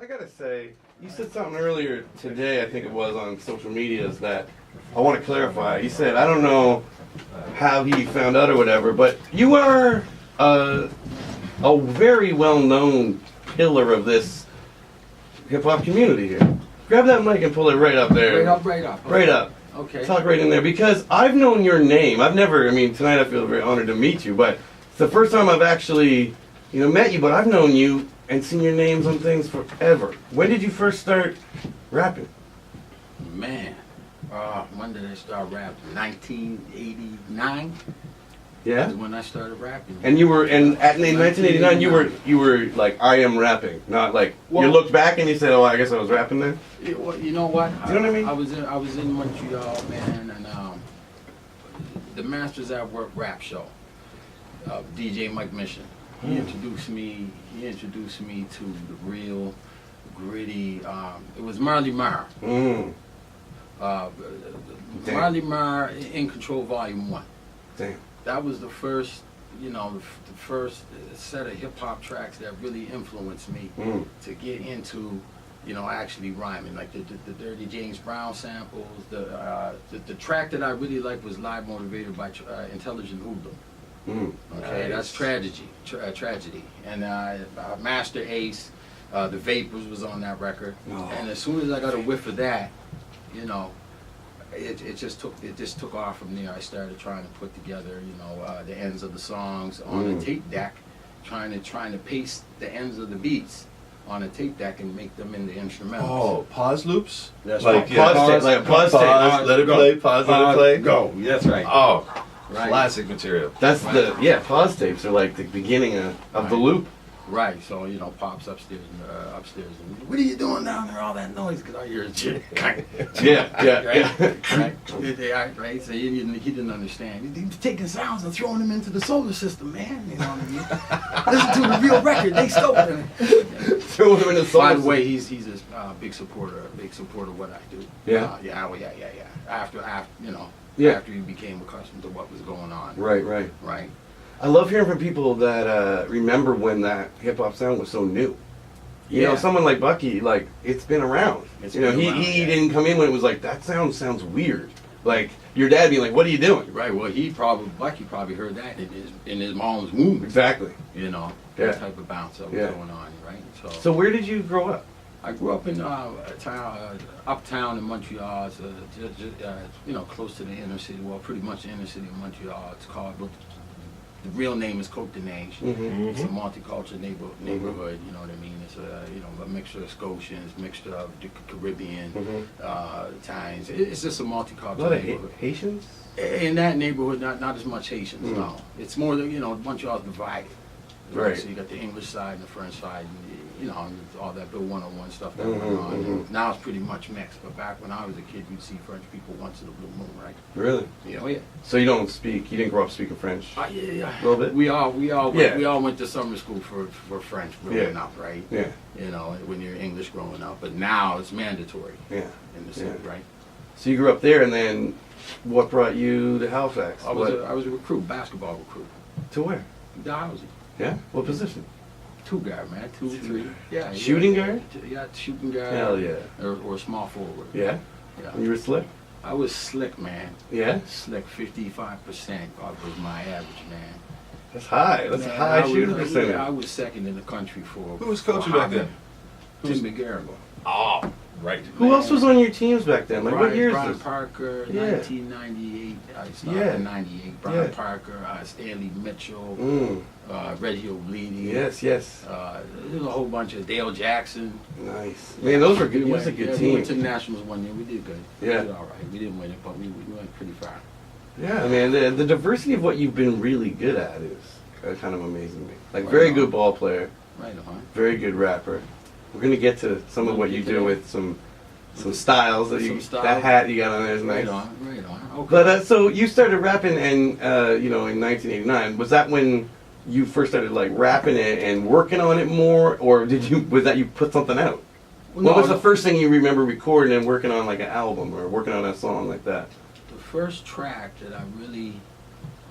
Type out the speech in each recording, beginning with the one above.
I gotta say, you said something earlier today, I think it was, on social medias that I want to clarify. You said, I don't know how he found out or whatever, but you are a very well-known pillar of this hip-hop community here. Grab that mic and pull it right up there. Right up. Okay. Right up. Okay. Talk right in there, because I've known your name. I've never, I mean, tonight I feel very honored to meet you, but it's the first time I've actually, met you, but I've known you and seen your names on things forever. When did you first start rapping? Man, when did I start rapping? 1989. Yeah. Is when I started rapping. And you were, in 1989, you were like, I am rapping, not like you looked back and you said, oh, I guess I was rapping then. You know what? Do you know what I mean? I was in Montreal, man, and the Masters at Work rap show. DJ Mike Mission. He introduced me to the real gritty. It was Marley Marr. Marley Marr in Control Volume 1. Damn. That was the first, the first set of hip hop tracks that really influenced me to get into, actually rhyming. Like the Dirty James Brown samples. The track that I really liked was Live Motivated by Intelligent Hoodlum. Okay, nice. That's tragedy. And Masta Ace, The Vapors was on that record. And as soon as I got a whiff of that, it just took off from there. I started trying to put together, the ends of the songs on a tape deck, trying to paste the ends of the beats on a tape deck and make them into instrumentals. Oh, pause loops? That's like, right. Pause tape. Let it play, pause, let it play. Go. That's right. Oh, classic material. That's pause tapes are like the beginning of the loop. Right, so Pop's upstairs, and what are you doing down there? All that noise, because I hear it. Right. So he didn't understand. He was taking sounds and throwing them into the solar system, man. You know what I mean? Listen to the real record. They stole it. Throwing them in the solar system. By the way, he's a big supporter of what I do. Yeah. Yeah. After he became accustomed to what was going on. Right. I love hearing from people that remember when that hip hop sound was so new. You know, someone like Bucky, like, it's been around. He didn't come in when it was like, that sounds weird. Like your dad being like, "What are you doing?" Right. Well, Bucky probably heard that in his mom's womb. Exactly. That type of bounce that was going on, right? So where did you grow up? I grew up in uptown in Montreal, close to the inner city. Well, pretty much the inner city of Montreal. It's called. The real name is Côte-de-Neiges. It's a multicultural neighborhood. You know what I mean? It's a mixture of Scotians, mixture of the Caribbean, Italians. It's just a multicultural A lot of neighborhood. Haitians? In that neighborhood, not as much Haitians. No, it's more Montreal's divided. Right. So you got the English side and the French side, and all that Bill 101 stuff that went on. Now it's pretty much mixed. But back when I was a kid, you'd see French people once in a blue moon, right? Really? Yeah. So you didn't grow up speaking French? Yeah. A little bit? We all went to summer school for French growing up, right? Yeah. When you're English growing up. But now it's mandatory. Yeah. In the city, right? So you grew up there, and then what brought you to Halifax? I was a recruit, basketball recruit. To where? Dalhousie. Yeah? What position? Two guard, man. Two, three. Yeah. Shooting guard? Yeah, shooting guard. Hell yeah. Or small forward. Yeah? And you were slick? I was slick, man. Yeah? Slick, 55% was my average, man. That's high. That's a high shooting percentage. I was second in the country for. Who was coaching back then? Tim McGarrigle. Oh, right. Who else was on your teams back then? Like, what years? Brian Parker, 1998. I started in 98. Brian Parker, Stanley Mitchell, Red Hill Bleeding. Yes. There's a whole bunch of Dale Jackson. Nice. Man, those were good. It was a good team. We went to the Nationals one year. We did good. Yeah. We did all right. We didn't win it, but we went pretty far. Yeah, man. The diversity of what you've been really good at is kind of amazing to me. Like, very good ball player. Right on. Very good rapper. We're gonna get to some of what you do with some styles. That hat you got on there is nice. Right on. Okay. But so you started rapping, and in 1989. Was that when you first started like rapping it and working on it more, or was that you put something out? What was the first thing you remember recording and working on, like an album or working on a song like that? The first track that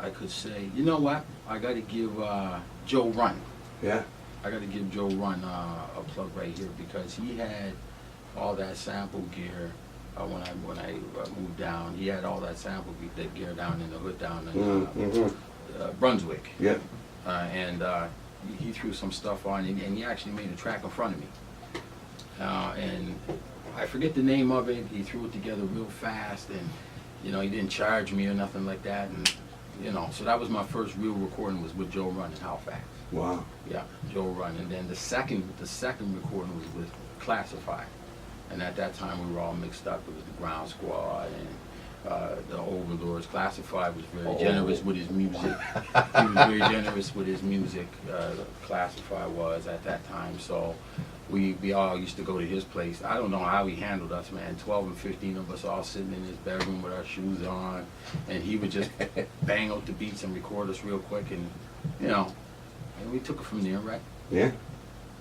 I could say, you know what? I got to give Joe Run. Yeah. I got to give Joe Run a plug right here because he had all that sample gear when I moved down. He had all that sample gear down in the hood down in Brunswick. Yeah. And he threw some stuff on, and he actually made a track in front of me. And I forget the name of it. He threw it together real fast, and he didn't charge me or nothing like that. And so that was my first real recording was with Joe Run in Halifax. Wow. Yeah, Joe Run, and then the second recording was with Classified, and at that time we were all mixed up. It was the Ground Squad and the Overlords. Classified was very generous with his music. He was very generous with his music. Classified was at that time, so we all used to go to his place. I don't know how he handled us, man. 12 and 15 of us all sitting in his bedroom with our shoes on, and he would just bang out the beats and record us real quick, and and we took it from there, right? Yeah.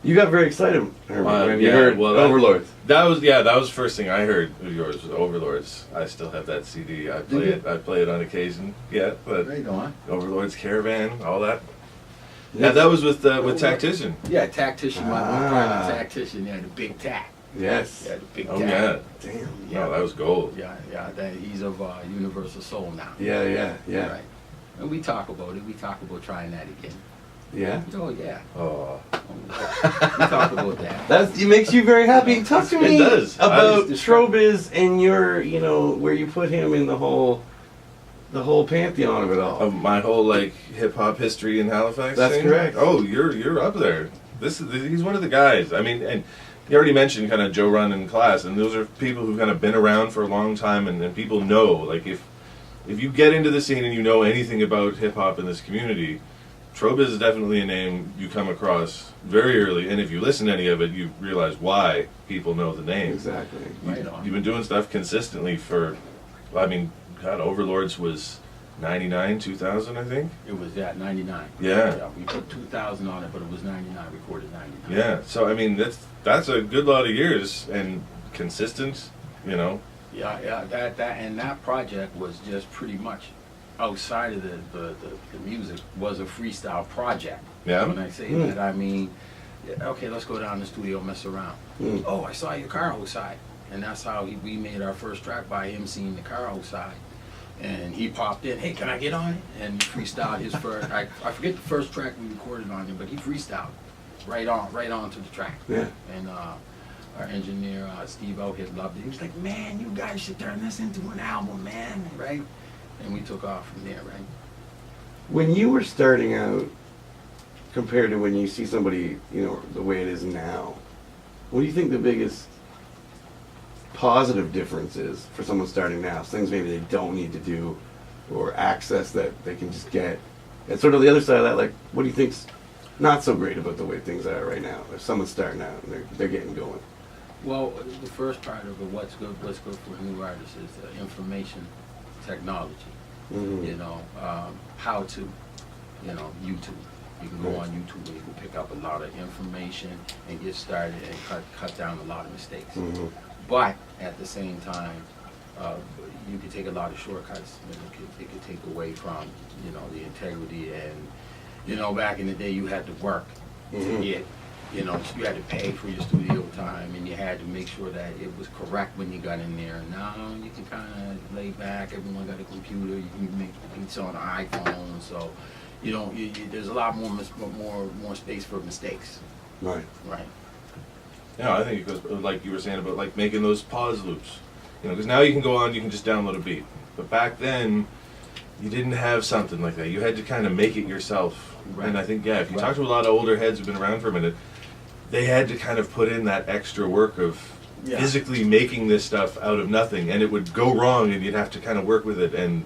You got very excited when you heard Overlords. That was the first thing I heard of yours was Overlords. I still have that CD. I play it on occasion. Yeah, but Right on. Overlords Caravan, all that. Yeah, that was with Tactician. Yeah, Tactician, my partner Tactician, the big tack. Yes. Yeah, the big Oh tack. yeah. Damn. Yeah. No, that was gold. Yeah, he's of Universal Soul now. Yeah. Right. And we talk about it. We talk about trying that again. Yeah. Oh, yeah. Oh. We talk about that. It makes you very happy. Talk to me It does. about Trobiz and your, where you put him in the whole pantheon of it all. Of my whole hip hop history in Halifax. That's thing? correct. Oh, you're up there. He's one of the guys. I mean, and you already mentioned kind of Joe Run and Class, and those are people who've kind of been around for a long time, and people know if you get into the scene and you know anything about hip hop in this community, Trobiz is definitely a name you come across very early, and if you listen to any of it, you realize why people know the name. Exactly. Right on. You've been doing stuff consistently for, God, Overlords was 99, 2000, I think. It was 99. Yeah. We put 2000 on it, but it was 99. Recorded 99. Yeah. So that's a good lot of years and consistent. Yeah. That project was just pretty much outside of the music was a freestyle project. Yeah. When I say that, I mean, okay, let's go down to the studio, mess around. Oh, I saw your car outside. And that's how we made our first track by him seeing the car outside. And he popped in, hey, can I get on it? And he freestyled his first, I forget the first track we recorded on him, but he freestyled right on to the track. Yeah. And our engineer, Steve O'Hid, loved it. He was like, man, you guys should turn this into an album, man, right? And we took off from there, right? When you were starting out, compared to when you see somebody, the way it is now, what do you think the biggest positive difference is for someone starting now? Things maybe they don't need to do, or access that they can just get. And sort of the other side of that, what do you think's not so great about the way things are right now? If someone's starting out and they're getting going. Well, the first part of it, what's good for a new artist is information technology. Mm-hmm. How to, YouTube. You can go on YouTube and you can pick up a lot of information and get started and cut down a lot of mistakes. Mm-hmm. But at the same time, you could take a lot of shortcuts. It could take away from, the integrity and, back in the day you had to work to get, you had to pay for your studio time and you had to make sure that it was correct when you got in there. Now you can kind of lay back. Everyone got a computer. You can make beats on an iPhone. So, there's a lot more space for mistakes. Right. Right. Yeah, I think it goes like you were saying about making those pause loops. Because now you can go on, you can just download a beat. But back then, you didn't have something like that. You had to kind of make it yourself. Right. And I think, if you talk to a lot of older heads who've been around for a minute, they had to kind of put in that extra work of physically making this stuff out of nothing, and it would go wrong, and you'd have to kind of work with it. And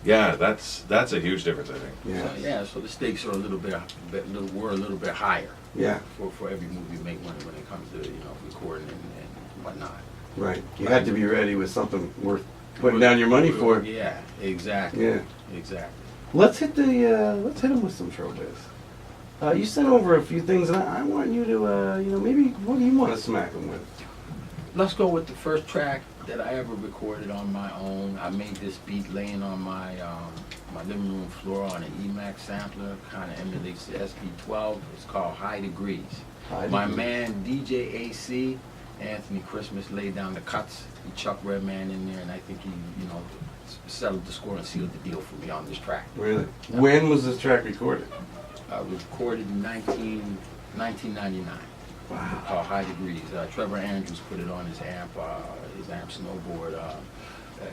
that's a huge difference, I think. Yeah. So the stakes are a little bit higher. Yeah. For every move you make when it comes to recording and whatnot. Right. You had to be ready with something worth putting down your money for. Yeah. Exactly. Yeah. Exactly. Let's hit him with some Trobiz. You sent over a few things, and I want you to, maybe what do you want to smack him with? Let's go with the first track that I ever recorded on my own. I made this beat laying on my my living room floor on an Emax sampler, kind of emulates the SP12. It's called High Degrees. My man DJ AC, Anthony Christmas, laid down the cuts. He Chuck Redman in there, and I think he, settled the score and sealed the deal for me on this track. Really? When was this track recorded? It was recorded in 1999. Wow. Called High Degrees. Trevor Andrews put it on his amp snowboard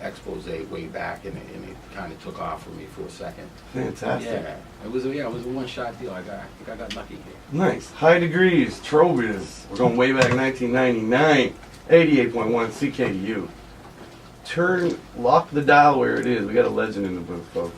expose way back, and it kind of took off for me for a second. Fantastic. Yeah, it was a one-shot deal. I think I got lucky here. Nice. High Degrees, Trobiz. We're going way back 1999. 88.1 CKDU. Lock the dial where it is. We got a legend in the booth, folks.